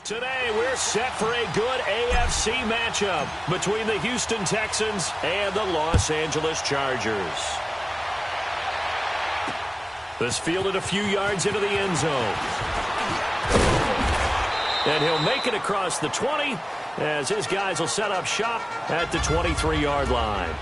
Today, we're set for a good AFC matchup between the Houston Texans and the Los Angeles Chargers. This fielded a few yards into the end zone. And he'll make it across the 20 as his guys will set up shop at the 23-yard line.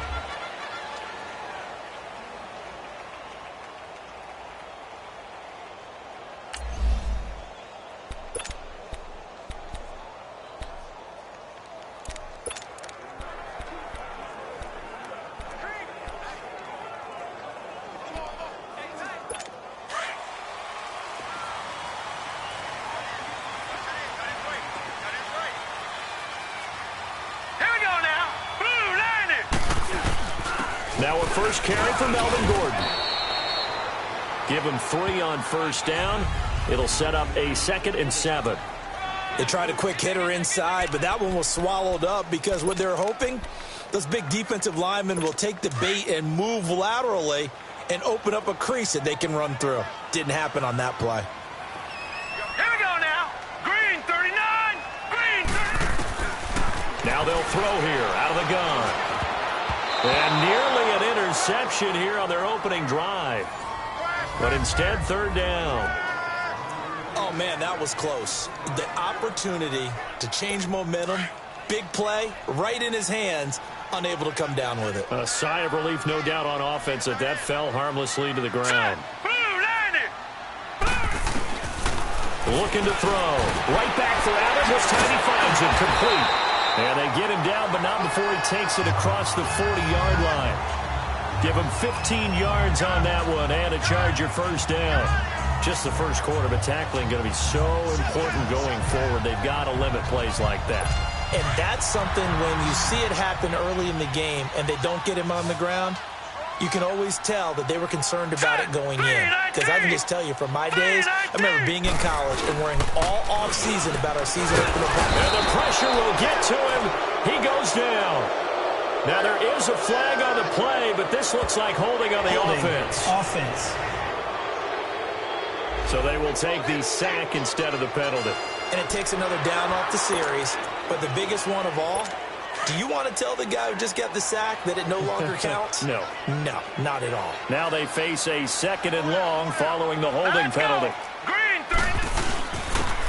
Now a first carry for Melvin Gordon. Give him 3 on first down. It'll set up a 2nd and 7. They tried a quick hitter inside, but that one was swallowed up because what they're hoping, those big defensive linemen will take the bait and move laterally and open up a crease that they can run through. Didn't happen on that play. Here we go now. Green 39. Green 39. Now they'll throw here out of the gun. And nearly an interception here on their opening drive. But instead, 3rd down. Oh, man, that was close. The opportunity to change momentum, big play, right in his hands, unable to come down with it. A sigh of relief, no doubt, on offense that fell harmlessly to the ground. Looking to throw. Right back for Adams. This time he finds it complete. And they get him down, but not before he takes it across the 40-yard line. Give him 15 yards on that one and a Charger first down. Just the first quarter, but tackling going to be so important going forward. They've got to limit plays like that. And that's something when you see it happen early in the game and they don't get him on the ground, you can always tell that they were concerned about it going in. Because I can just tell you, from my days, I remember being in college and worrying all off-season about our season opener. And the pressure will get to him. He goes down. Now, there is a flag on the play, but this looks like holding on the offense. So they will take the sack instead of the penalty. And it takes another down off the series. But the biggest one of all, do you want to tell the guy who just got the sack that it no longer counts? No. No, not at all. Now they face a 2nd and long following the holding penalty.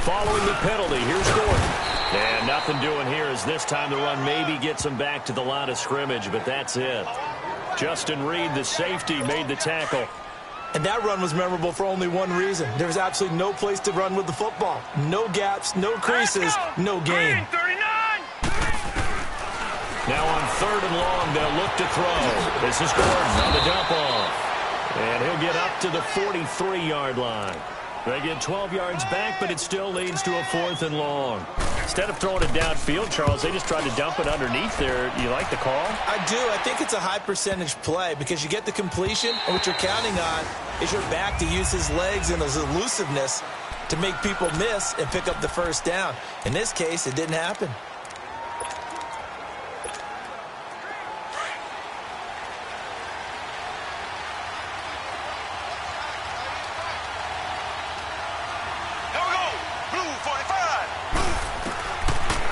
Following the penalty, here's Gordon. And nothing doing here as this time the run maybe gets him back to the line of scrimmage, but that's it. Justin Reed, the safety, made the tackle. And that run was memorable for only one reason. There was absolutely no place to run with the football. No gaps, no creases, no gain. Now on 3rd and long, they'll look to throw. This is Gordon on the dump off. And he'll get up to the 43-yard line. They get 12 yards back, but it still leads to a 4th and long. Instead of throwing it downfield, Charles, they just tried to dump it underneath there. You like the call? I do. I think it's a high percentage play because you get the completion, and what you're counting on is your back to use his legs and his elusiveness to make people miss and pick up the first down. In this case, it didn't happen.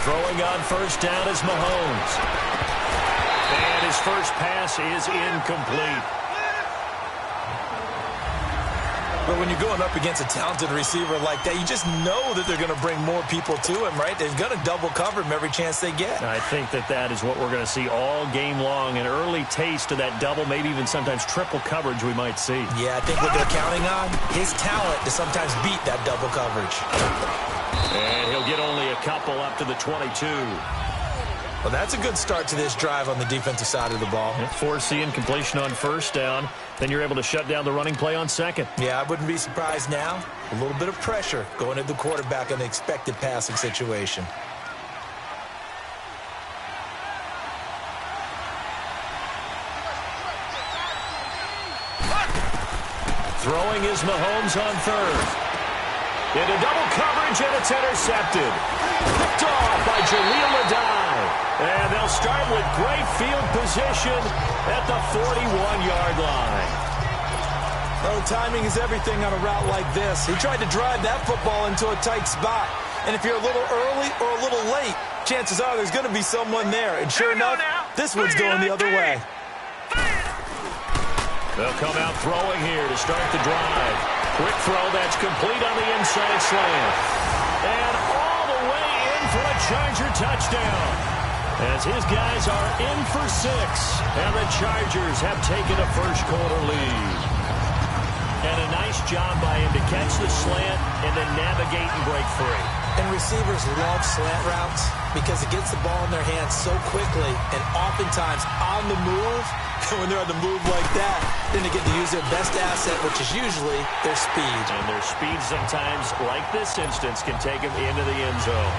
Throwing on first down is Mahomes. And his first pass is incomplete. But when you're going up against a talented receiver like that, you just know that they're going to bring more people to him, right? They're going to double cover him every chance they get. I think that is what we're going to see all game long. An early taste of that double, maybe even sometimes triple coverage we might see. Yeah, I think what they're counting on, his talent to sometimes beat that double coverage. And he'll get only a couple up to the 22. Well, that's a good start to this drive on the defensive side of the ball. Forcing incompletion on first down. Then you're able to shut down the running play on 2nd. Yeah, I wouldn't be surprised now. A little bit of pressure going to the quarterback in an expected passing situation. Throwing is Mahomes on 3rd. Into double coverage, and it's intercepted. Picked off by Jaleel Adai. And they'll start with great field position at the 41-yard line. Oh, timing is everything on a route like this. He tried to drive that football into a tight spot. And if you're a little early or a little late, chances are there's going to be someone there. And sure enough, this one's going the other way. They'll come out throwing here to start the drive. Quick throw that's complete on the inside slant. And all the way in for a Charger touchdown. As his guys are in for 6. And the Chargers have taken a first-quarter lead. And a nice job by him to catch the slant and then navigate and break free. And receivers love slant routes because it gets the ball in their hands so quickly and oftentimes on the move. When they're on the move like that, then they get to use their best asset, which is usually their speed. And their speed sometimes, like this instance, can take them into the end zone.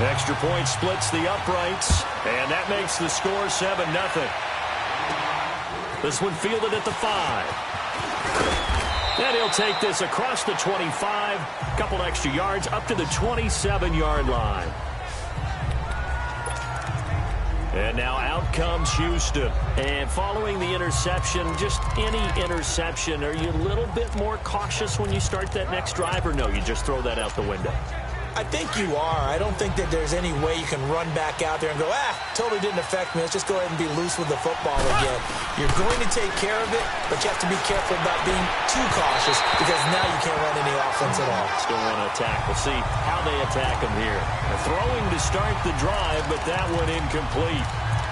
Extra point splits the uprights, and that makes the score 7-0. This one fielded at the 5. And he'll take this across the 25, a couple extra yards up to the 27-yard line. And now out comes Houston. And following the interception, just any interception, are you a little bit more cautious when you start that next drive, or no, you just throw that out the window? I think you are. I don't think that there's any way you can run back out there and go, totally didn't affect me. Let's just go ahead and be loose with the football again. You're going to take care of it, but you have to be careful about being too cautious because now you can't run any offense at all. Still want to attack. We'll see how they attack them here. They're throwing to start the drive, but that one incomplete.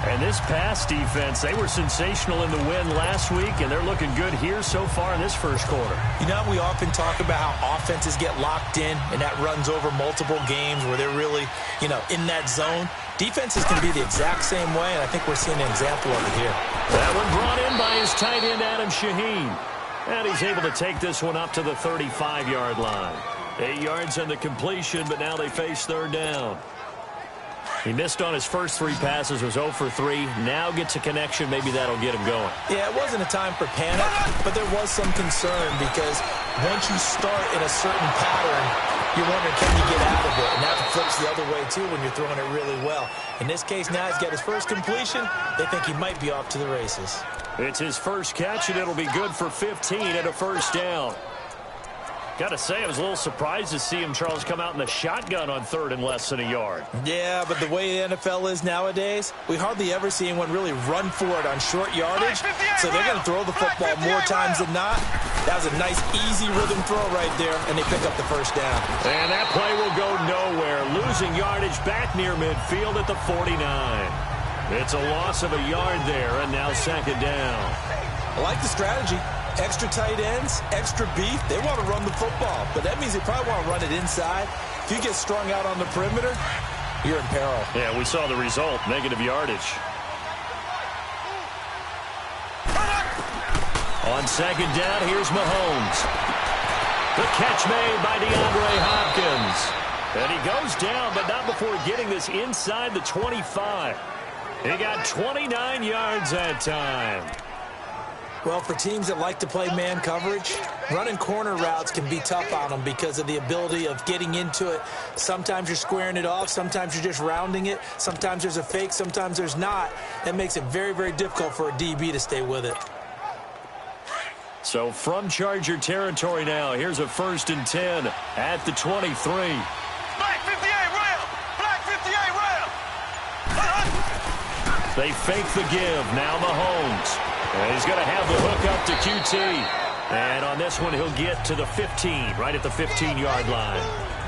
And this pass defense, they were sensational in the win last week, and they're looking good here so far in this first quarter. You know, we often talk about how offenses get locked in, and that runs over multiple games where they're really, in that zone. Defenses can be the exact same way, and I think we're seeing an example of it here. That one brought in by his tight end, Adam Shaheen. And he's able to take this one up to the 35-yard line. 8 yards on the completion, but now they face third down. He missed on his first 3 passes, was 0 for 3. Now gets a connection. Maybe that'll get him going. Yeah, it wasn't a time for panic, but there was some concern because once you start in a certain pattern, you're wondering, can you get out of it? And that flips the other way, too, when you're throwing it really well. In this case, now he's got his first completion. They think he might be off to the races. It's his first catch, and it'll be good for 15 and a first down. Got to say, I was a little surprised to see him, Charles, come out in the shotgun on 3rd and less than a yard. Yeah, but the way the NFL is nowadays, we hardly ever see anyone really run for it on short yardage. So they're going to throw the football more times than not. That was a nice, easy rhythm throw right there, and they pick up the first down. And that play will go nowhere. Losing yardage back near midfield at the 49. It's a loss of a yard there, and now 2nd down. I like the strategy. Extra tight ends, extra beef. They want to run the football, but that means they probably want to run it inside. If you get strung out on the perimeter, you're in peril. Yeah, we saw the result, negative yardage. On 2nd down, here's Mahomes. The catch made by DeAndre Hopkins. And he goes down, but not before getting this inside the 25. He got 29 yards that time. Well, for teams that like to play man coverage, running corner routes can be tough on them because of the ability of getting into it. Sometimes you're squaring it off. Sometimes you're just rounding it. Sometimes there's a fake. Sometimes there's not. That makes it very, very difficult for a DB to stay with it. So from Charger territory now, here's a 1st and 10 at the 23. Black 58 rail! Black 58 rail! They fake the give. Now Mahomes. And he's going to have the hook up to QT. And on this one, he'll get to the 15, right at the 15-yard line.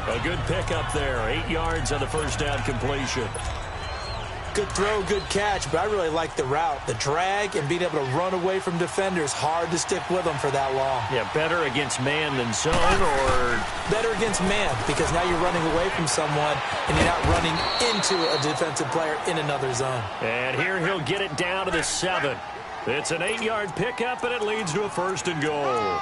A good pickup there. 8 yards on the first down completion. Good throw, good catch, but I really like the route. The drag and being able to run away from defenders, hard to stick with them for that long. Yeah, better against man than zone, or? Better against man, because now you're running away from someone and you're not running into a defensive player in another zone. And here he'll get it down to the 7. It's an 8-yard pickup, and it leads to a 1st and goal.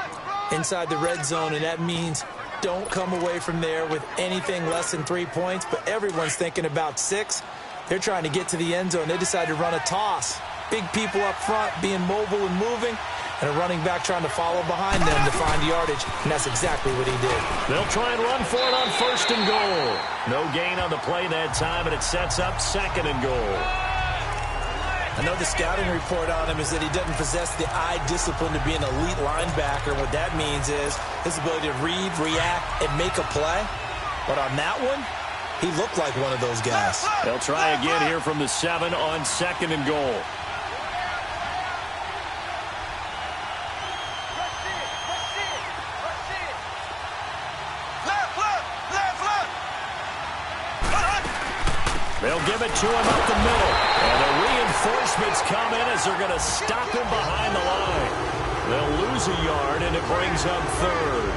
Inside the red zone, and that means don't come away from there with anything less than 3 points, but everyone's thinking about 6. They're trying to get to the end zone. They decide to run a toss. Big people up front being mobile and moving, and a running back trying to follow behind them to find yardage, and that's exactly what he did. They'll try and run for it on 1st and goal. No gain on the play that time, and it sets up 2nd and goal. I know the scouting report on him is that he doesn't possess the eye discipline to be an elite linebacker. What that means is his ability to read, react, and make a play. But on that one, he looked like one of those guys. They'll try again here from the 7 on 2nd and goal. They'll give it to him up the middle. And the reinforcements come in as they're going to stop him behind the line. They'll lose a yard, and it brings up 3rd.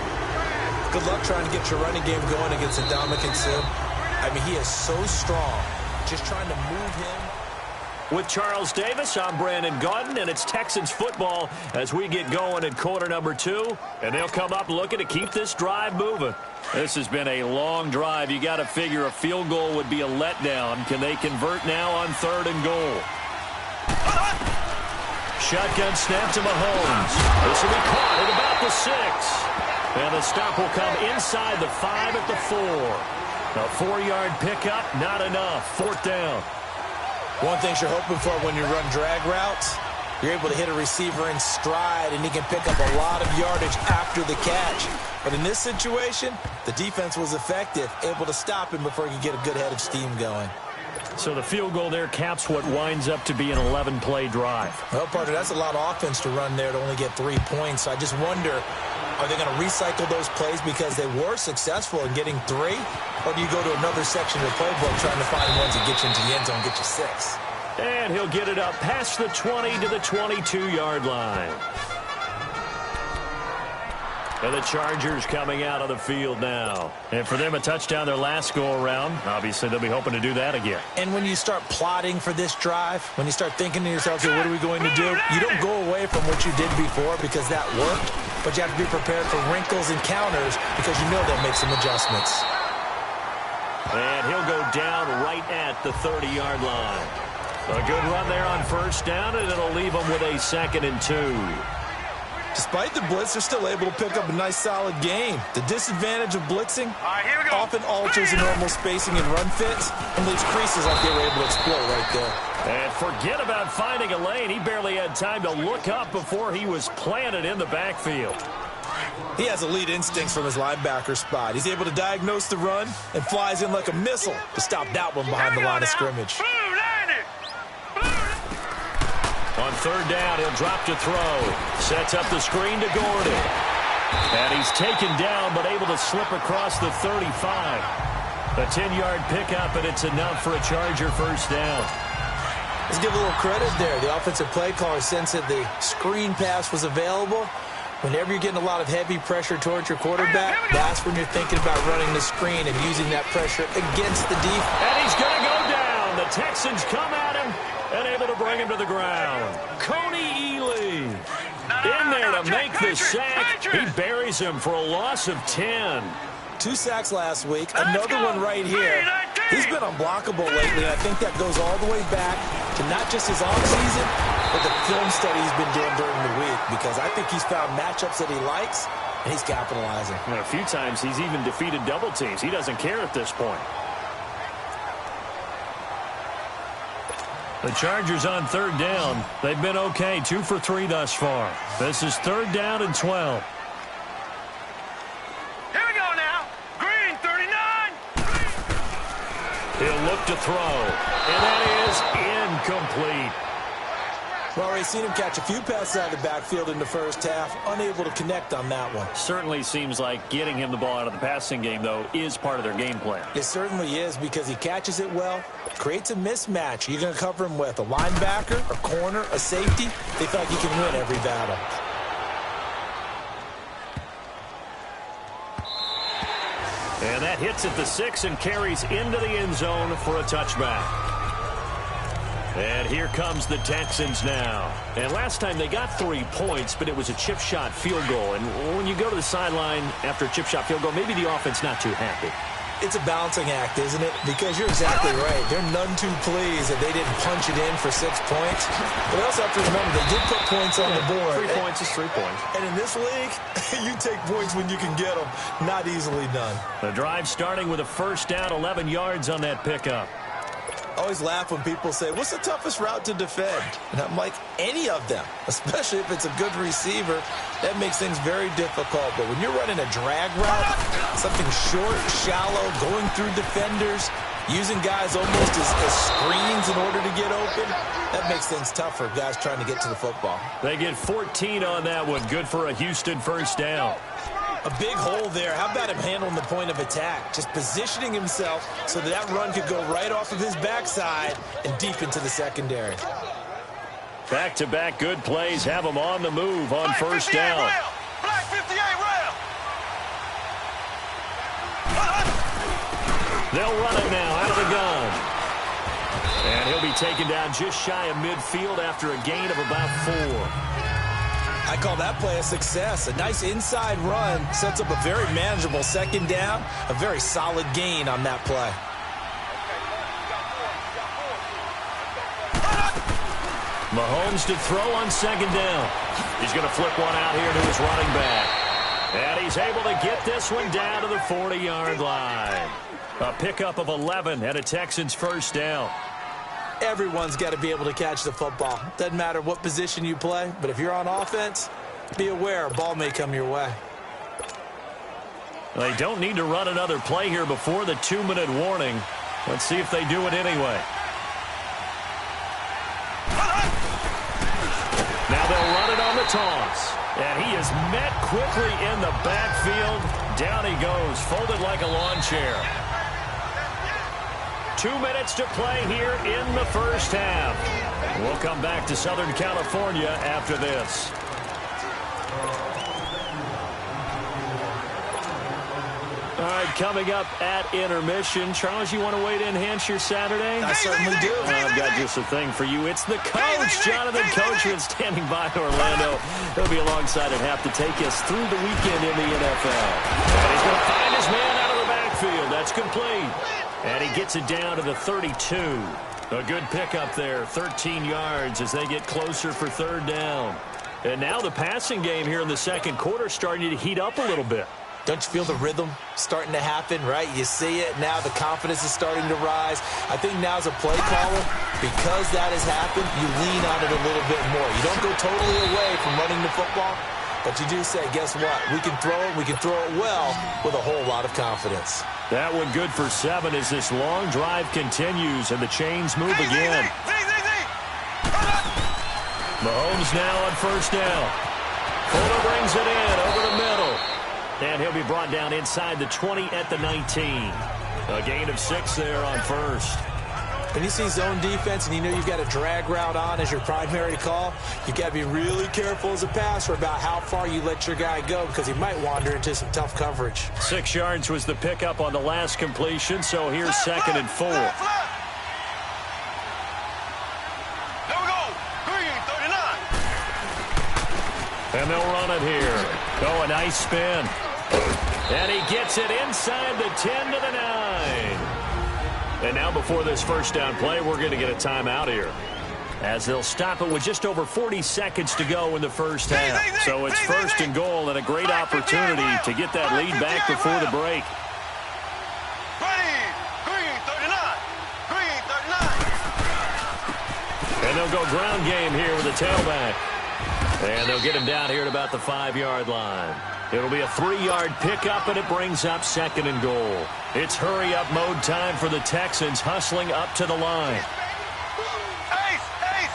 Good luck trying to get your running game going against Ndamukong Suh. I mean, he is so strong. Just trying to move him. With Charles Davis, I'm Brandon Gaudin, and it's Texans football as we get going in quarter number 2. And they'll come up looking to keep this drive moving. This has been a long drive. You got to figure a field goal would be a letdown. Can they convert now on 3rd and goal? Shotgun snap to Mahomes. This will be caught at about the 6. And the stop will come inside the 5 at the 4. A 4-yard pickup, not enough. 4th down. One thing you're hoping for when you run drag routes, you're able to hit a receiver in stride, and he can pick up a lot of yardage after the catch. But in this situation, the defense was effective, able to stop him before he could get a good head of steam going. So the field goal there caps what winds up to be an 11-play drive. Well, partner, that's a lot of offense to run there to only get 3 points. So I just wonder, are they going to recycle those plays because they were successful in getting 3? Or do you go to another section of the playbook trying to find ones that get you into the end zone, get you 6? And he'll get it up past the 20 to the 22-yard line. And the Chargers coming out of the field now. And for them, a touchdown their last go-around. Obviously, they'll be hoping to do that again. And when you start plotting for this drive, when you start thinking to yourself, okay, what are we going to do? You don't go away from what you did before because that worked. But you have to be prepared for wrinkles and counters because you know they'll make some adjustments. And he'll go down right at the 30-yard line. A good run there on 1st down, and it'll leave them with a 2nd and 2. Despite the blitz, they're still able to pick up a nice, solid game. The disadvantage of blitzing often alters the normal spacing and run fits and leaves creases like they were able to exploit right there. And forget about finding a lane. He barely had time to look up before he was planted in the backfield. He has elite instincts from his linebacker spot. He's able to diagnose the run and flies in like a missile to stop that one behind the line of scrimmage. On 3rd down, he'll drop to throw. Sets up the screen to Gordon. And he's taken down, but able to slip across the 35. A 10-yard pickup, and it's enough for a Charger 1st down. Let's give a little credit there. The offensive play caller sensed that the screen pass was available. Whenever you're getting a lot of heavy pressure towards your quarterback, that's when you're thinking about running the screen and using that pressure against the defense. And he's going to go down. The Texans come at him and able to bring him to the ground. Coney Ely in there to make the sack. He buries him for a loss of 10. 2 sacks last week, another one right here. He's been unblockable lately. I think that goes all the way back to not just his offseason, but the film study he's been doing during the week, because I think he's found matchups that he likes, and he's capitalizing. And a few times he's even defeated double teams. He doesn't care at this point. The Chargers on 3rd down. They've been okay, 2 for 3 thus far. This is 3rd down and 12. Here we go now. Green, 39. He'll look to throw, and that is incomplete. We've already seen him catch a few passes out of the backfield in the first half, unable to connect on that one. Certainly seems like getting him the ball out of the passing game, though, is part of their game plan. It certainly is, because he catches it well, creates a mismatch. You're going to cover him with a linebacker, a corner, a safety. They feel like he can win every battle. And that hits at the 6 and carries into the end zone for a touchback. And here comes the Texans now. And last time they got 3 points, but it was a chip shot field goal. And when you go to the sideline after a chip shot field goal, maybe the offense not too happy. It's a balancing act, isn't it? Because you're exactly right. They're none too pleased that they didn't punch it in for 6 points. But we also have to remember they did put points on the board. 3 points is 3 points. And in this league, you take points when you can get them. Not easily done. The drive starting with a 1st down, 11 yards on that pickup. always laugh when people say, what's the toughest route to defend? And I'm like, any of them, especially if it's a good receiver. That makes things very difficult. But when you're running a drag route, something short, shallow, going through defenders, using guys almost as screens in order to get open, that makes things tough for guys trying to get to the football. They get 14 on that one. Good for a Houston first down. A big hole there. How about him handling the point of attack? Just positioning himself so that run could go right off of his backside and deep into the secondary. Back-to-back good plays have them on the move on first down. Black 58 rail. They'll run it now out of the gun. And he'll be taken down just shy of midfield after a gain of about 4. I call that play a success. A nice inside run sets up a very manageable second down, a very solid gain on that play. Mahomes to throw on second down. He's going to flip one out here to his running back. And he's able to get this one down to the 40-yard line. A pickup of 11 and a Texans first down. Everyone's got to be able to catch the football. Doesn't matter what position you play, but if you're on offense, be aware a ball may come your way. They don't need to run another play here before the 2-minute warning. Let's see if they do it anyway. Now they'll run it on the toss. And he is met quickly in the backfield. Down he goes, folded like a lawn chair. 2 minutes to play here in the first half. We'll come back to Southern California after this. All right, coming up at intermission. Charles, you want to wait to enhance your Saturday? I certainly do. I've got just a thing for you. It's the coach, Jonathan Coachman, standing by Orlando. He'll be alongside at half to take us through the weekend in the NFL. And he's going to find his man out of the backfield. That's complete. And he gets it down to the 32. A good pickup there, 13 yards as they get closer for third down. And now the passing game here in the second quarter starting to heat up a little bit. Don't you feel the rhythm starting to happen, right? You see it. Now the confidence is starting to rise. I think now as a play caller, because that has happened, you lean on it a little bit more. You don't go totally away from running the football, but you do say, guess what? We can throw it. We can throw it well with a whole lot of confidence. That one good for 7 as this long drive continues and the chains move again. Mahomes now on first down. Fuller brings it in over the middle. And he'll be brought down inside the 20 at the 19. A gain of 6 there on first. When you see zone defense and you know you've got a drag route on as your primary call, you've got to be really careful as a passer about how far you let your guy go because he might wander into some tough coverage. 6 yards was the pickup on the last completion, so here's second and 4. There we go. Green, 39. And they'll run it here. Oh, a nice spin. And he gets it inside the 10 to the 9. And now before this first down play, we're going to get a timeout here, as they'll stop it with just over 40 seconds to go in the first half. So it's first and goal and a great opportunity to get that lead back before the break. Green, 39. And they'll go ground game here with the tailback. And they'll get him down here at about the 5-yard line. It'll be a 3-yard pickup, and it brings up second and goal. It's hurry-up mode time for the Texans, hustling up to the line. Ace, ace.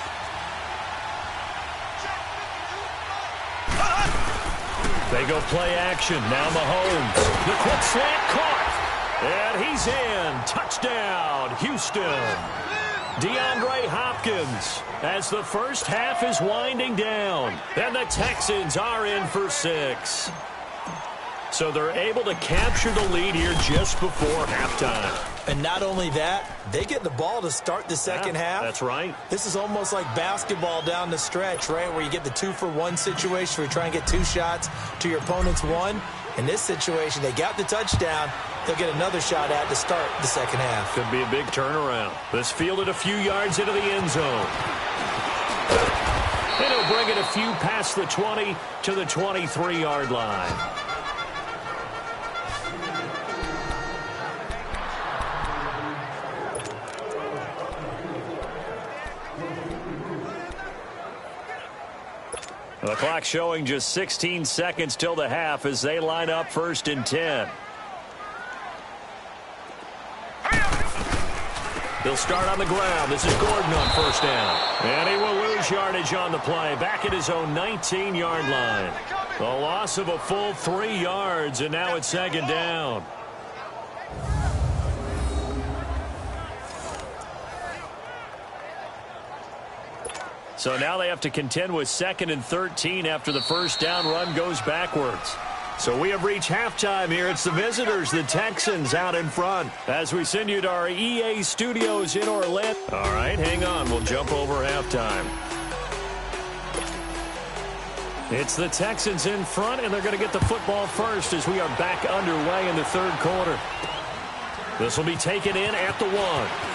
They go play action. Now Mahomes. The quick slant caught. And he's in. Touchdown, Houston. DeAndre Hopkins as the first half is winding down. And the Texans are in for 6. So they're able to capture the lead here just before halftime. And not only that, they get the ball to start the second half. That's right. This is almost like basketball down the stretch, right, where you get the 2-for-1 situation where you try and get 2 shots to your opponent's 1. In this situation, they got the touchdown. They'll get another shot at to start the second half. Could be a big turnaround. This fielded a few yards into the end zone. And he'll bring it a few past the 20 to the 23-yard line. The clock showing just 16 seconds till the half as they line up 1st and 10. He'll start on the ground. This is Gordon on 1st down. And he will lose yardage on the play. Back at his own 19-yard line. The loss of a full 3 yards, and now it's 2nd down. So now they have to contend with 2nd and 13 after the 1st down run goes backwards. So we have reached halftime here. It's the visitors, the Texans, out in front as we send you to our EA studios in Orlando. All right, hang on. We'll jump over halftime. It's the Texans in front, and they're going to get the football first as we are back underway in the 3rd quarter. This will be taken in at the 1.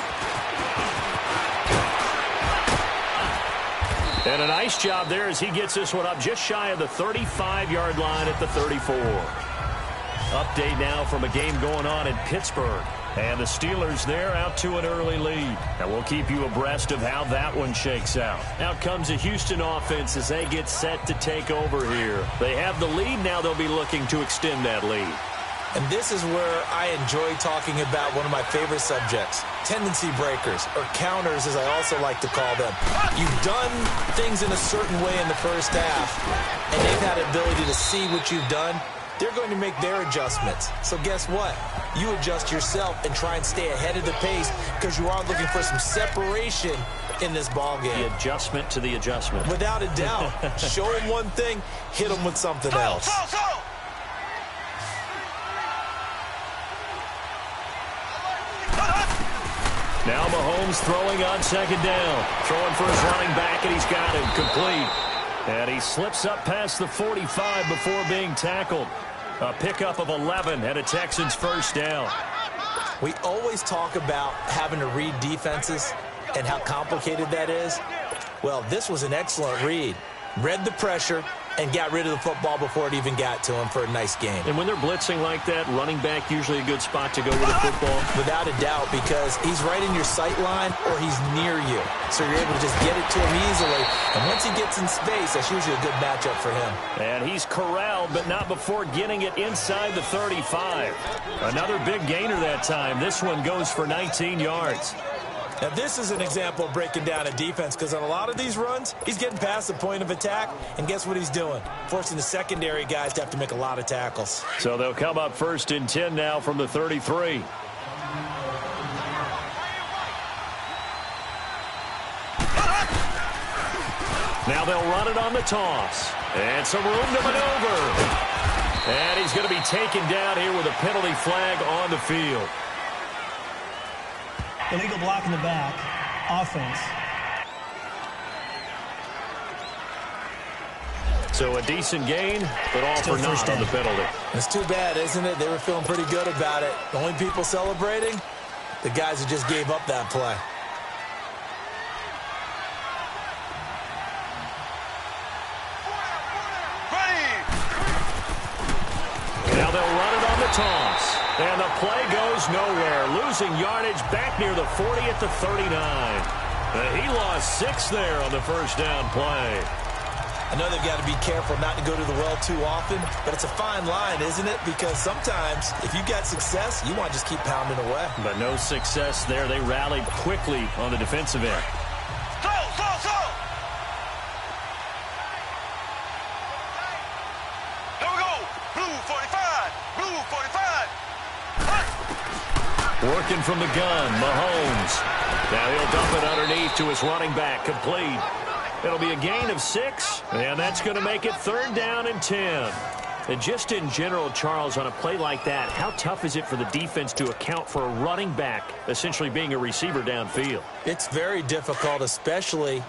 And a nice job there as he gets this one up just shy of the 35-yard line at the 34. Update now from a game going on in Pittsburgh. And the Steelers there out to an early lead. And we'll keep you abreast of how that one shakes out. Out comes the Houston offense as they get set to take over here. They have the lead. Now they'll be looking to extend that lead. And this is where I enjoy talking about one of my favorite subjects, tendency breakers, or counters as I also like to call them. You've done things in a certain way in the 1st half, and they've had the ability to see what you've done. They're going to make their adjustments. So guess what? You adjust yourself and try and stay ahead of the pace because you are looking for some separation in this ball game. The adjustment to the adjustment. Without a doubt. Show them one thing, hit them with something else. Now Mahomes throwing on 2nd down. Throwing for his running back, and he's got him complete. And he slips up past the 45 before being tackled. A pickup of 11 and a Texans 1st down. We always talk about having to read defenses and how complicated that is. Well, this was an excellent read. Read the pressure and got rid of the football before it even got to him for a nice game. And when they're blitzing like that, running back usually a good spot to go with the football? Without a doubt, because he's right in your sight line or he's near you. So you're able to just get it to him easily. And once he gets in space, that's usually a good matchup for him. And he's corralled, but not before getting it inside the 35. Another big gainer that time. This one goes for 19 yards. Now, this is an example of breaking down a defense because on a lot of these runs, he's getting past the point of attack, and guess what he's doing? Forcing the secondary guys to have to make a lot of tackles. So they'll come up 1st and 10 now from the 33. Now they'll run it on the toss. And some room to maneuver. And he's going to be taken down here with a penalty flag on the field. Illegal block in the back. Offense. So a decent gain, but all for naught on the penalty. It's too bad, isn't it? They were feeling pretty good about it. The only people celebrating, the guys who just gave up that play. Now they'll run it on the toss. And the play goes nowhere. Losing yardage back near the 40 at the 39. He lost 6 there on the 1st down play. I know they've got to be careful not to go to the well too often, but it's a fine line, isn't it? Because sometimes if you got success, you want to just keep pounding away. But no success there. They rallied quickly on the defensive end. Here we go. Blue 45. Blue 45. Working from the gun, Mahomes. Now he'll dump it underneath to his running back, complete. It'll be a gain of 6, and that's going to make it 3rd down and 10. And just in general, Charles, on a play like that, how tough is it for the defense to account for a running back essentially being a receiver downfield? It's very difficult, especially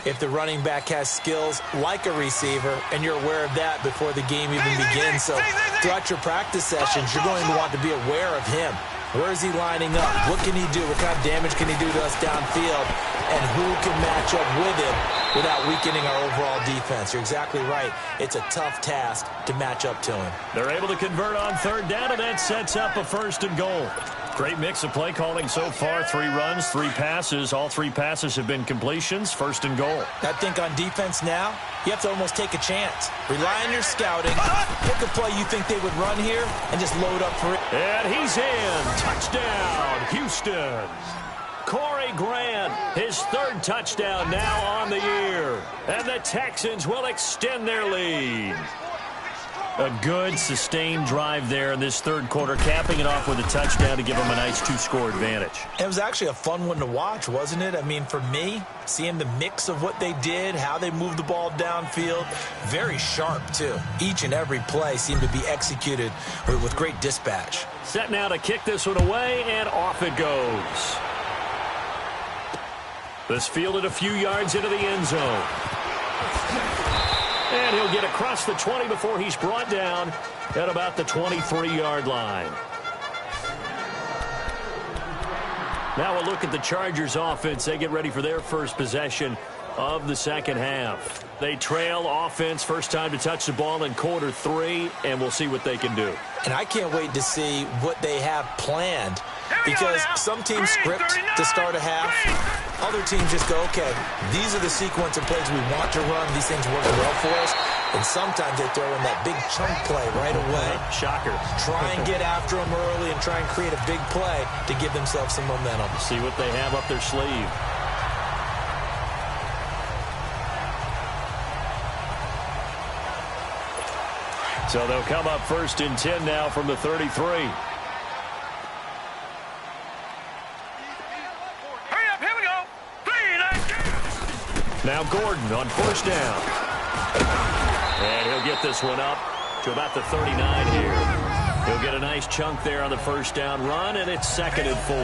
if the running back has skills like a receiver, and you're aware of that before the game even begins. So throughout your practice sessions, you're going to want to be aware of him. Where is he lining up? What can he do? What kind of damage can he do to us downfield? And who can match up with him without weakening our overall defense? You're exactly right. It's a tough task to match up to him. They're able to convert on 3rd down, and that sets up a 1st and goal. Great mix of play calling so far. 3 runs, 3 passes. All 3 passes have been completions. First and goal. I think on defense now, you have to almost take a chance. Rely on your scouting. Pick a play you think they would run here and just load up for it. And he's in. Touchdown, Houston. Corey Grant, his 3rd touchdown now on the year. And the Texans will extend their lead. A good, sustained drive there in this 3rd quarter, capping it off with a touchdown to give them a nice 2-score advantage. It was actually a fun one to watch, wasn't it? I mean, for me, seeing the mix of what they did, how they moved the ball downfield, very sharp, too. Each and every play seemed to be executed with great dispatch. Set now to kick this one away, and off it goes. This fielded a few yards into the end zone. And he'll get across the 20 before he's brought down at about the 23-yard line. Now a look at the Chargers offense. They get ready for their first possession of the second half. They trail offense, first time to touch the ball in quarter 3, and we'll see what they can do. And I can't wait to see what they have planned, because some teams script to start a half. Other teams just go, okay, these are the sequence of plays we want to run. These things work well for us. And sometimes they throw in that big chunk play right away. Shocker. Try and get after them early and try and create a big play to give themselves some momentum. See what they have up their sleeve. So they'll come up 1st and 10 now from the 33. Now Gordon on 1st down. And he'll get this one up to about the 39 here. He'll get a nice chunk there on the 1st down run, and it's 2nd and 4.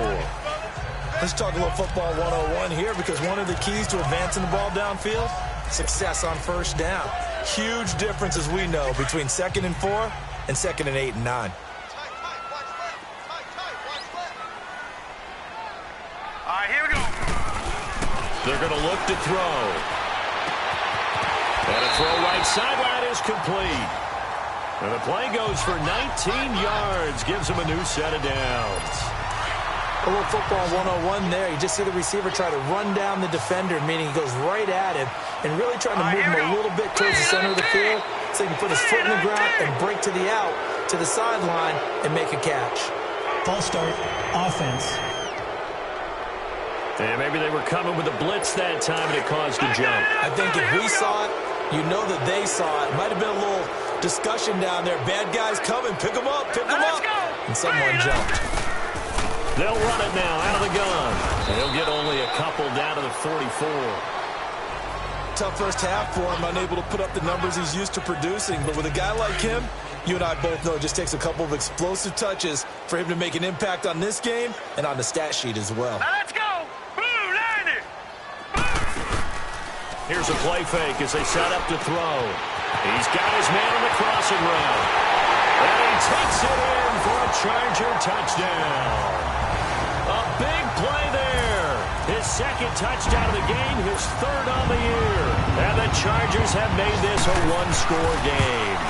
Let's talk a little football 101 here, because one of the keys to advancing the ball downfield, success on 1st down. Huge difference, as we know, between 2nd and 4 and 2nd and 8 and 9. All right, here we go. They're going to look to throw. And a throw right sideline is complete. And the play goes for 19 yards. Gives him a new set of downs. A little football 101 there. You just see the receiver try to run down the defender, meaning he goes right at him and really trying to move him a little bit towards the center of the field so he can put his foot in the ground and break to the out, to the sideline, and make a catch. False start, offense. And maybe they were coming with a blitz that time, and it caused a jump. I think if we saw it, you know that they saw it. Might have been a little discussion down there. Bad guys coming. Pick them up. Pick them up. And someone jumped. They'll run it now out of the gun. And he'll get only a couple down to the 44. Tough first half for him. Unable to put up the numbers he's used to producing. But with a guy like him, you and I both know it just takes a couple of explosive touches for him to make an impact on this game and on the stat sheet as well. Now let's go. Here's a play fake as they set up to throw. He's got his man on the crossing route. And he takes it in for a Charger touchdown. A big play there. His 2nd touchdown of the game, his 3rd on the year. And the Chargers have made this a 1-score game.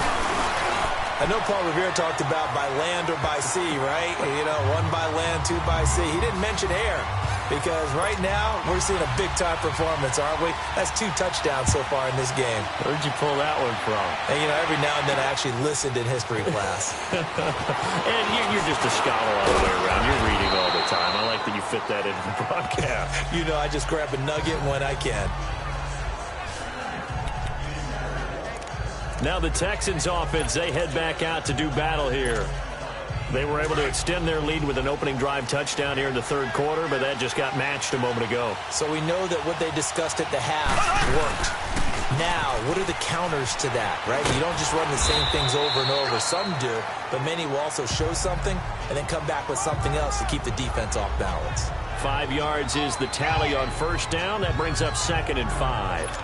I know Paul Revere talked about by land or by sea, right? You know, 1 by land, 2 by sea. He didn't mention air, because right now we're seeing a big-time performance, aren't we? That's 2 touchdowns so far in this game. Where'd you pull that one from? And, you know, every now and then I actually listened in history class. And you're just a scholar all the way around. You're reading all the time. I like that you fit that into the broadcast. You know, I just grab a nugget when I can. Now the Texans offense, they head back out to do battle here. They were able to extend their lead with an opening drive touchdown here in the 3rd quarter, but that just got matched a moment ago. So we know that what they discussed at the half worked. Now, what are the counters to that, right? You don't just run the same things over and over. Some do, but many will also show something and then come back with something else to keep the defense off balance. 5 yards is the tally on 1st down. That brings up 2nd and 5.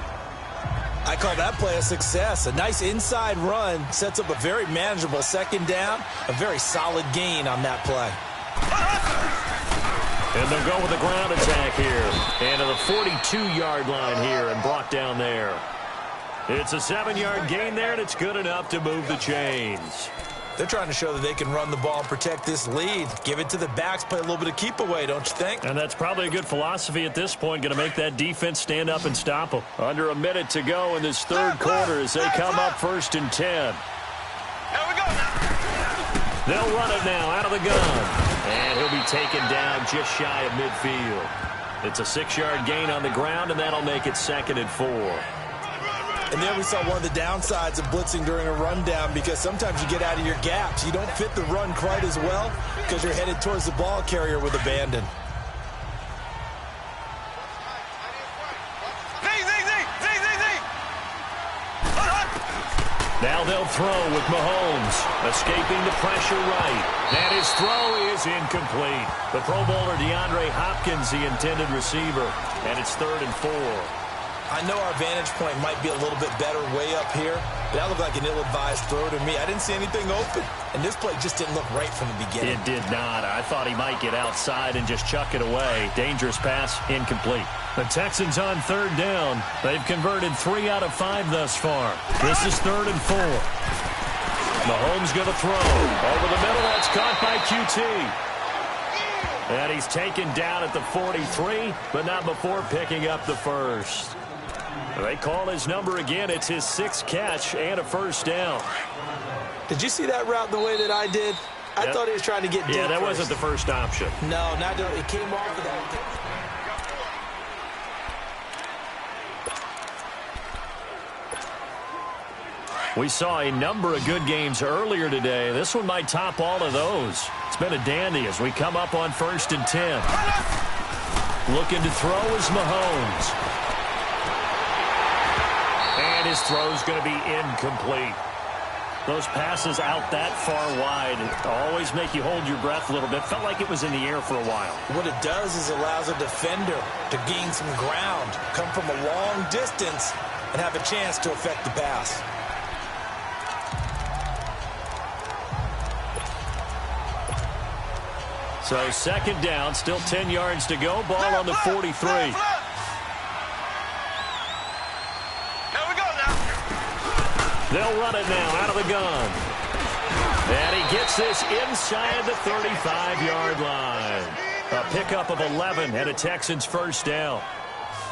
I call that play a success. A nice inside run sets up a very manageable 2nd down, a very solid gain on that play. And they'll go with a ground attack here. And to the 42-yard line here and brought down there. It's a 7-yard gain there, and it's good enough to move the chains. They're trying to show that they can run the ball and protect this lead. Give it to the backs, play a little bit of keep away, don't you think? And that's probably a good philosophy at this point, going to make that defense stand up and stop them. Under a minute to go in this third quarter as they come up 1st and 10. Here we go now. They'll run it now out of the gun. And he'll be taken down just shy of midfield. It's a 6-yard gain on the ground, and that'll make it 2nd and 4. And there we saw one of the downsides of blitzing during a rundown, because sometimes you get out of your gaps. You don't fit the run quite as well because you're headed towards the ball carrier with abandon. Now they'll throw with Mahomes, escaping the pressure right. And his throw is incomplete. The Pro Bowler DeAndre Hopkins, the intended receiver, and it's 3rd and 4. I know our vantage point might be a little bit better way up here, but that looked like an ill-advised throw to me. I didn't see anything open, and this play just didn't look right from the beginning. It did not. I thought he might get outside and just chuck it away. Dangerous pass, incomplete. The Texans on 3rd down. They've converted 3 out of 5 thus far. This is 3rd and 4. Mahomes going to throw. Over the middle, that's caught by QT. And he's taken down at the 43, but not before picking up the first. They call his number again. It's his 6th catch and a first down. Did you see that route the way that I did? I thought he was trying to get deep. Yeah, that wasn't the first option. No, not it came off of that. We saw a number of good games earlier today. This one might top all of those. It's been a dandy as we come up on 1st and 10. Looking to throw is Mahomes. And his throw's going to be incomplete. Those passes out that far wide always make you hold your breath a little bit. Felt like it was in the air for a while. What it does is allows a defender to gain some ground, come from a long distance, and have a chance to affect the pass. So 2nd down, still 10 yards to go. Ball on the 43. Here we go now. They'll run it now out of the gun. And he gets this inside the 35-yard line. A pickup of 11 and a Texans first down.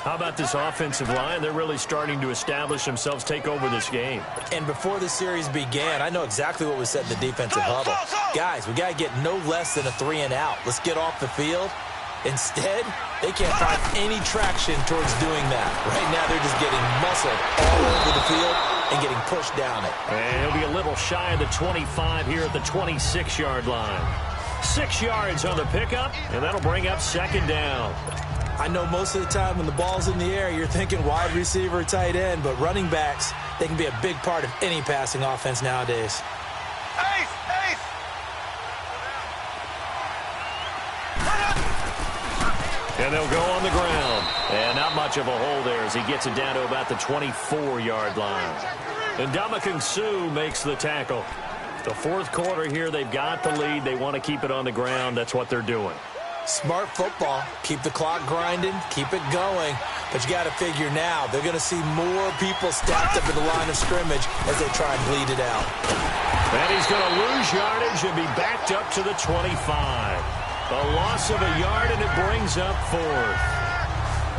How about this offensive line? They're really starting to establish themselves, take over this game. And before the series began, I know exactly what was said in the defensive huddle. Guys, we got to get no less than a 3-and-out. Let's get off the field. Instead, they can't find any traction towards doing that. Right now, they're just getting muscled all over the field and getting pushed down it. And he'll be a little shy of the 25 here at the 26-yard line. 6 yards on the pickup, and that'll bring up 2nd down. I know most of the time when the ball's in the air, you're thinking wide receiver, tight end, but running backs, they can be a big part of any passing offense nowadays. Ace! And they'll go on the ground. And not much of a hole there as he gets it down to about the 24-yard line. And Ndamukong Suh makes the tackle. The 4th quarter here, they've got the lead. They want to keep it on the ground. That's what they're doing. Smart football. Keep the clock grinding. Keep it going. But you got to figure now, they're going to see more people stacked up in the line of scrimmage as they try and bleed it out. And he's going to lose yardage and be backed up to the 25. A loss of a yard, and it brings up 4th.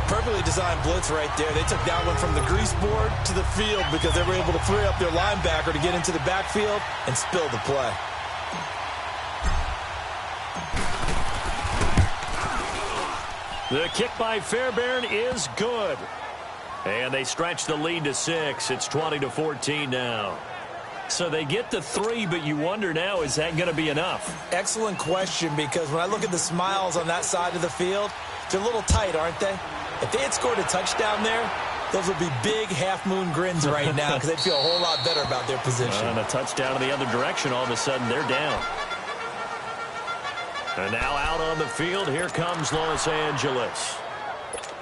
Perfectly designed blitz right there. They took that one from the grease board to the field because they were able to free up their linebacker to get into the backfield and spill the play. The kick by Fairbairn is good. And they stretch the lead to 6. It's 20-14 now. So they get to 3, but you wonder now, is that going to be enough? Excellent question, because when I look at the smiles on that side of the field, they're a little tight, aren't they? If they had scored a touchdown there, those would be big half-moon grins right now because they'd feel a whole lot better about their position. And a touchdown in the other direction, all of a sudden they're down. And now out on the field, here comes Los Angeles.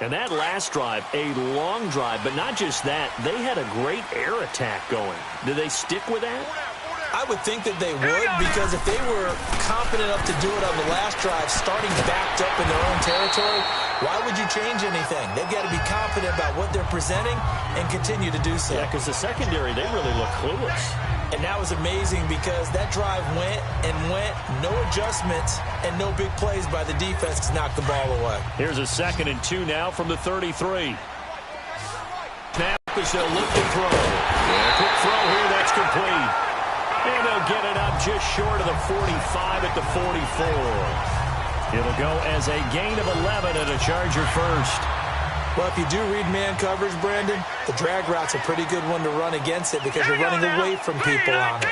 And that last drive, a long drive, but not just that. They had a great air attack going. Do they stick with that? I would think that they would, because if they were confident enough to do it on the last drive, starting backed up in their own territory, why would you change anything? They've got to be confident about what they're presenting and continue to do so. Yeah, because the secondary, they really look clueless. And that was amazing because that drive went and went, no adjustments, and no big plays by the defense to knock the ball away. Here's a 2nd and 2 now from the 33. Snap as they'll look to throw. Yeah, quick throw here, that's complete. And they'll get it up just short of the 45 at the 44. It'll go as a gain of 11 and a Charger first. Well, if you do read man coverage, Brandon, the drag route's a pretty good one to run against it because you're running away from people on it.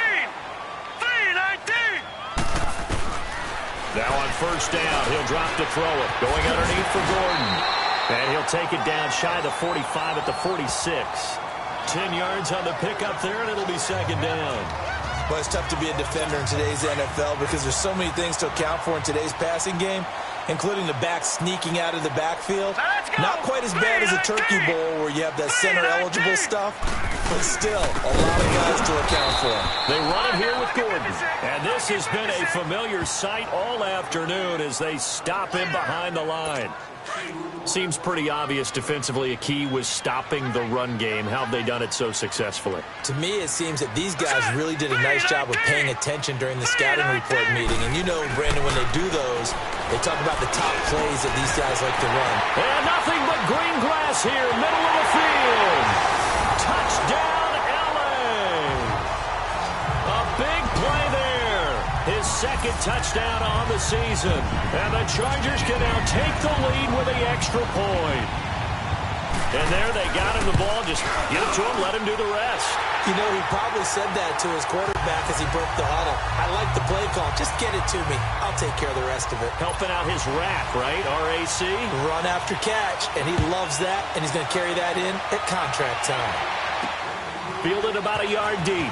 Now on first down, he'll drop to throw it. Going underneath for Gordon. And he'll take it down shy of the 45 at the 46. 10 yards on the pickup there, and it'll be 2nd down. Well, it's tough to be a defender in today's NFL because there's so many things to account for in today's passing game, including the back sneaking out of the backfield. Not quite as bad as a turkey bowl where you have that center-eligible stuff, but still a lot of guys to account for. They run it here with Gordon. And this has been a familiar sight all afternoon as they stop him behind the line. Seems pretty obvious defensively a key was stopping the run game. How have they done it so successfully? To me, it seems that these guys really did a nice job of paying attention during the scouting report meeting. And you know, Brandon, when they do those, they talk about the top plays that these guys like to run. And nothing but green grass here, middle of the field. Touchdown, L.A. A big play there. His 2nd touchdown on the season. And the Chargers can now take the lead with the extra point. And there they got him the ball. Just give it to him, let him do the rest. You know, he probably said that to his quarterback as he broke the huddle. I like the play call. Just get it to me. I'll take care of the rest of it. Helping out his rack, right? R-A-C? Run after catch. And he loves that, and he's going to carry that in at contract time. Fielded about a yard deep.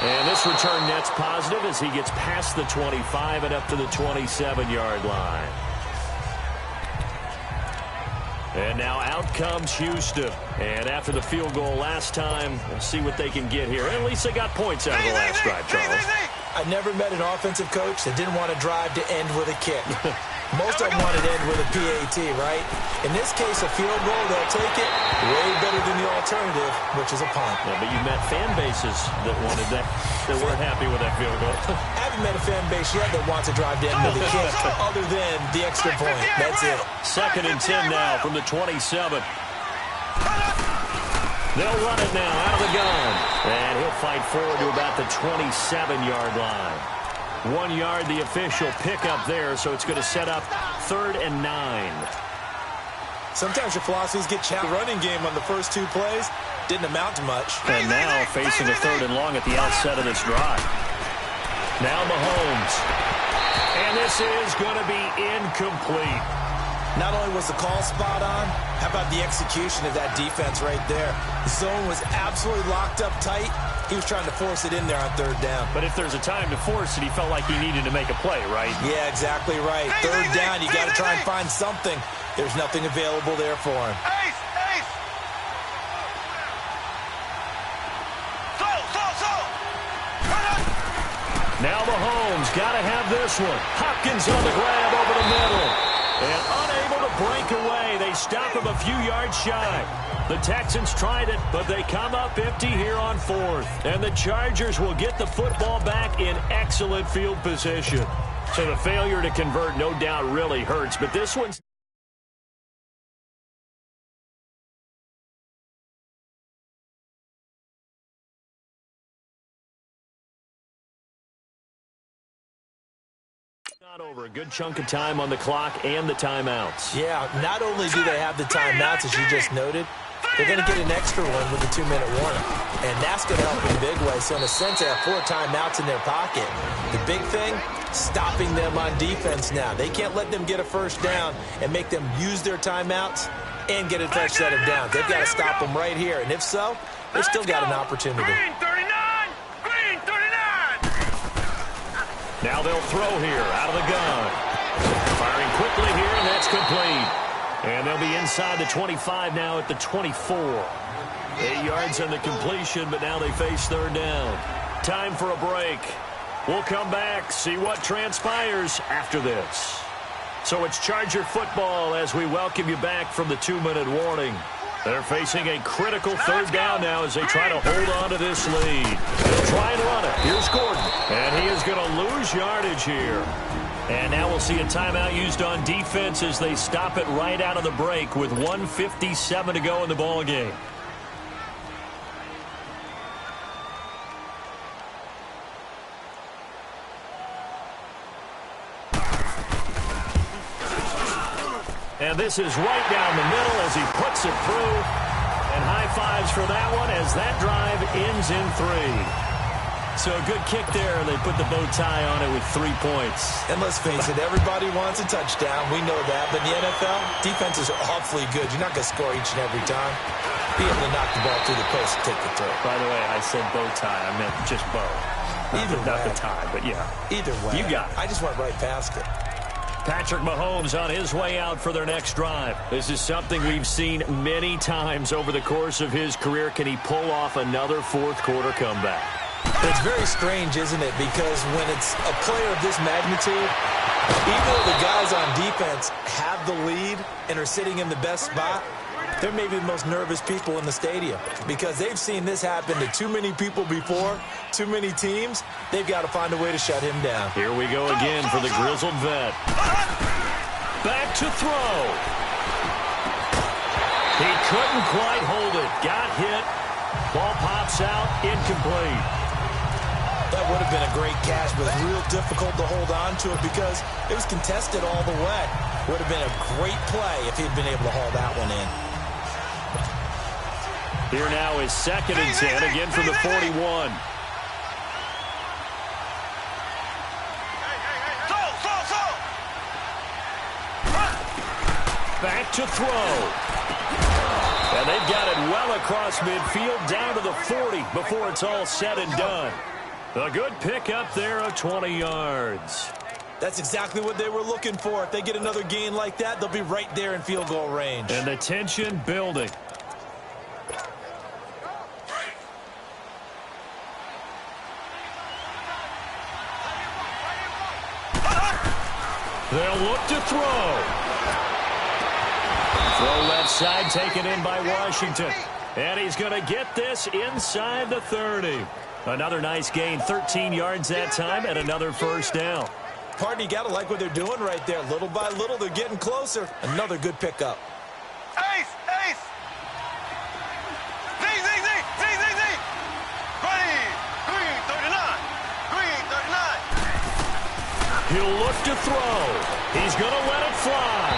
And this return net's positive as he gets past the 25 and up to the 27-yard line. And now out comes Houston. And after the field goal last time, we'll see what they can get here. At least they got points out of the last drive, Charles. I never met an offensive coach that didn't want to drive to end with a kick. Most of them want to end with a PAT, right? In this case, a field goal, they'll take it way better than the alternative, which is a punt. Yeah, but you met fan bases that wanted that, that weren't happy with that field goal. I haven't met a fan base yet that wants to drive to end with a kick other than the extra point. That's it. 2nd and 10 now from the 27. They'll run it now out of the gun. And he'll fight forward to about the 27-yard line. 1 yard, the official pickup there, so it's going to set up 3rd and 9. Sometimes your philosophies get challenged. The running game on the first 2 plays didn't amount to much. And now facing a 3rd and long at the outset of this drive. Now Mahomes. And this is going to be incomplete. Not only was the call spot on, how about the execution of that defense right there? The zone was absolutely locked up tight. He was trying to force it in there on 3rd down. But if there's a time to force it, he felt like he needed to make a play, right? Yeah, exactly right. 3rd down, you got to try and find something. There's nothing available there for him. Now Mahomes got to have this one. Hopkins on the grab over the middle. And unable to break away. They stop him a few yards shy. The Texans tried it, but they come up empty here on 4th. And the Chargers will get the football back in excellent field position. So the failure to convert no doubt really hurts, but this one's not over. A good chunk of time on the clock and the timeouts. Yeah, not only do they have the timeouts, as you just noted, they're going to get an extra one with a 2-minute warning. And that's going to help in a big way. So in a sense, they have 4 timeouts in their pocket. The big thing, stopping them on defense now. They can't let them get a first down and make them use their timeouts and get a fresh set of downs. They've got to stop them right here. And if so, they've still got an opportunity. Green 39! Green 39! Now they'll throw here out of the gun. Firing quickly here, and that's complete. And they'll be inside the 25 now at the 24. 8 yards on the completion, but now they face third down. Time for a break. We'll come back, see what transpires after this. So it's Charger football as we welcome you back from the 2-minute warning. They're facing a critical third down now as they try to hold on to this lead. They'll try and run it. Here's Gordon. And he is going to lose yardage here. And now we'll see a timeout used on defense as they stop it right out of the break with 1:57 to go in the ballgame. And this is right down the middle as he puts it through. And high fives for that one as that drive ends in 3. So a good kick there. They put the bow tie on it with 3 points. And let's face it, everybody wants a touchdown. We know that. But in the NFL, defenses are awfully good. You're not going to score each and every time. Be able to knock the ball through the post and take the throw. By the way, I said bow tie. I meant just bow. Not the tie, but yeah. Either way. You got it. I just went right past it. Patrick Mahomes on his way out for their next drive. This is something we've seen many times over the course of his career. Can he pull off another fourth-quarter comeback? It's very strange, isn't it? Because when it's a player of this magnitude, even though the guys on defense have the lead and are sitting in the best spot, they're maybe the most nervous people in the stadium because they've seen this happen to too many people before, too many teams. They've got to find a way to shut him down. Here we go again for the grizzled vet. Back to throw. He couldn't quite hold it. Got hit. Ball pops out. Incomplete. That would have been a great catch, but it's real difficult to hold on to it because it was contested all the way. Would have been a great play if he'd been able to haul that one in. Here now is 2nd and 10, again from the 41. Back to throw. And they've got it well across midfield, down to the 40 before it's all said and done. A good pickup there of 20 yards. That's exactly what they were looking for. If they get another gain like that, they'll be right there in field goal range. And the tension building. They'll look to throw. Throw left side taken in by Washington. And he's going to get this inside the 30. Another nice gain, 13 yards that time, and another first down. Pardon, you got to like what they're doing right there. Little by little, they're getting closer. Another good pickup. Ace! Ace! Z! Green! Green 39! Green 39! He'll look to throw. He's going to let it fly.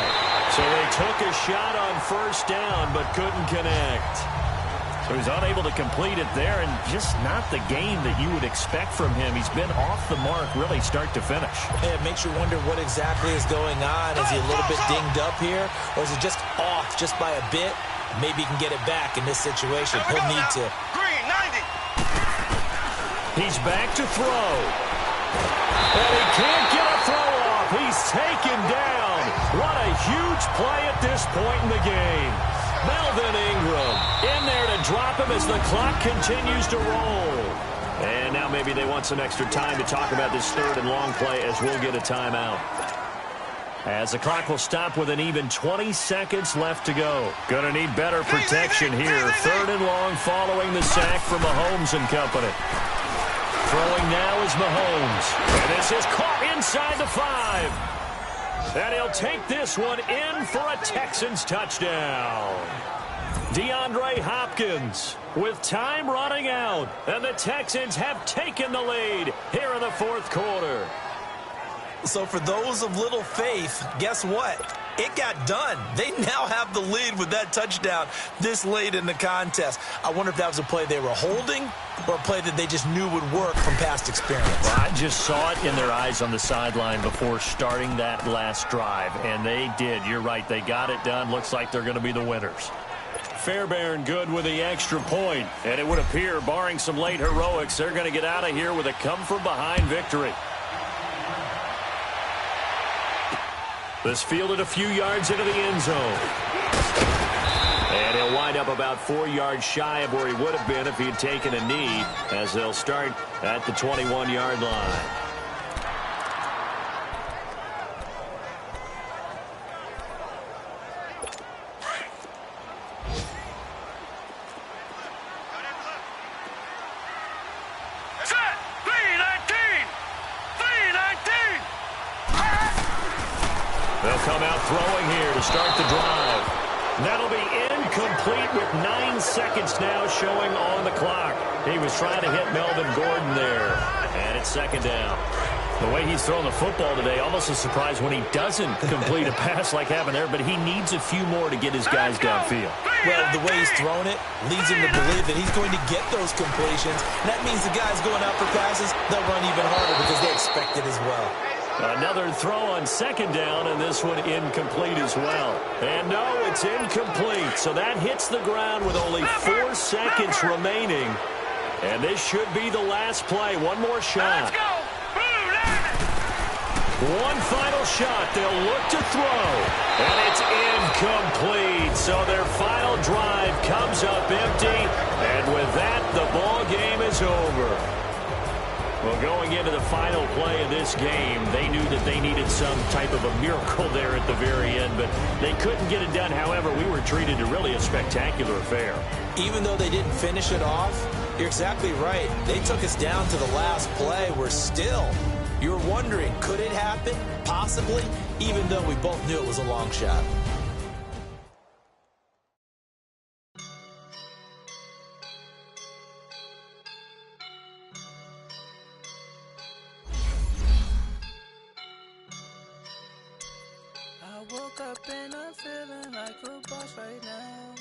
So they took a shot on first down, but couldn't connect. So he's unable to complete it there, and just not the game that you would expect from him. He's been off the mark really start to finish. It makes you wonder what exactly is going on. Is he a little bit dinged up here, or is it just off just by a bit? Maybe he can get it back in this situation. He'll need to. Green 90! He's back to throw. And he can't get a throw off. He's taken down. What a huge play at this point in the game. Melvin Ingram in there to drop him as the clock continues to roll. And now maybe they want some extra time to talk about this third and long play as we'll get a timeout. As the clock will stop with an even 20 seconds left to go. Gonna need better protection here. Third and long following the sack from Mahomes and company. Throwing now is Mahomes. And this is caught inside the 5. And he'll take this one in for a Texans touchdown. DeAndre Hopkins with time running out. And the Texans have taken the lead here in the fourth quarter. So for those of little faith, guess what? It got done. They now have the lead with that touchdown this late in the contest. I wonder if that was a play they were holding or a play that they just knew would work from past experience. Well, I just saw it in their eyes on the sideline before starting that last drive, and they did. You're right. They got it done. Looks like they're going to be the winners. Fairbairn good with the extra point, and it would appear, barring some late heroics, they're going to get out of here with a come-from-behind victory. This fielded a few yards into the end zone. And he'll wind up about 4 yards shy of where he would have been if he had taken a knee, as they'll start at the 21-yard line. They'll come out throwing here to start the drive. That'll be incomplete with 9 seconds now showing on the clock. He was trying to hit Melvin Gordon there. And it's second down. The way he's throwing the football today, almost a surprise when he doesn't complete a pass like happened there, but he needs a few more to get his guys downfield. Well, the way he's thrown it leads him to believe that he's going to get those completions. And that means the guys going out for passes, they'll run even harder because they expect it as well. Another throw on second down, and this one incomplete as well. And no, it's incomplete. So that hits the ground with only 4 seconds remaining. And this should be the last play. One more shot. Let's go. One final shot. They'll look to throw. And it's incomplete. So their final drive comes up empty. And with that, the ball game is over. Well, going into the final play of this game, they knew that they needed some type of a miracle there at the very end, but they couldn't get it done. However, we were treated to really a spectacular affair. Even though they didn't finish it off, you're exactly right. They took us down to the last play. We're still, you're wondering, could it happen? Possibly, even though we both knew it was a long shot. I woke up and I'm feeling like a boss right now.